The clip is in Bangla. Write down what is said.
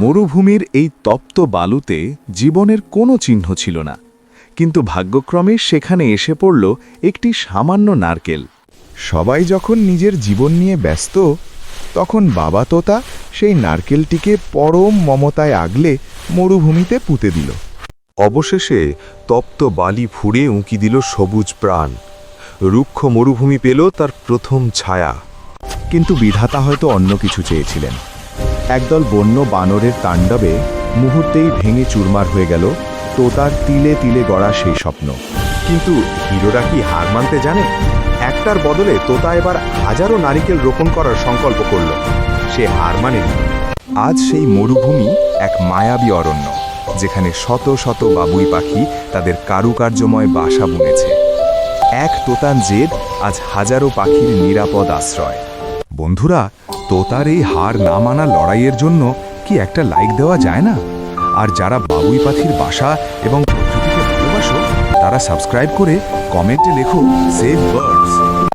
মরুভূমির এই তপ্ত বালুতে জীবনের কোনো চিহ্ন ছিল না, কিন্তু ভাগ্যক্রমে সেখানে এসে পড়ল একটি সামান্য নারকেল। সবাই যখন নিজের জীবন নিয়ে ব্যস্ত, তখন বাবা তোতা সেই নারকেলটিকে পরম মমতায় আগলে মরুভূমিতে পুঁতে দিল। অবশেষে তপ্ত বালি ফুঁড়ে উঁকি দিল সবুজ প্রাণ। রুক্ষ মরুভূমি পেল তার প্রথম ছায়া। কিন্তু বিধাতা হয়তো অন্য কিছু চেয়েছিলেন। একদল বন্য বানরের তাণ্ডবে মুহূর্তেই ভেঙে চুরমার হয়ে গেল তোতার তিলে তিলে গড়া সেই স্বপ্ন। কিন্তু হিরোরা কি হার মানতে জানে? একটার বদলে তোতা এবার হাজারো নারিকেল রোপণ করার সংকল্প করল। সে হার মানেনি। আজ সেই মরুভূমি এক মায়াবী অরণ্য, যেখানে শত শত বাবুই পাখি তাদের কারুকার্যময় বাসা বুনেছে। এক তোতার জেদ আজ হাজারো পাখির নিরাপদ আশ্রয়। বন্ধুরা, তোতার এই হার না মানা লড়াইয়ের জন্য কি একটা লাইক দেওয়া যায় না? আর যারা বাবুই পাখির বাসা এবং প্রকৃতিকে ভালোবাসো, তারা সাবস্ক্রাইব করে কমেন্টে লেখো সেভ বার্ডস।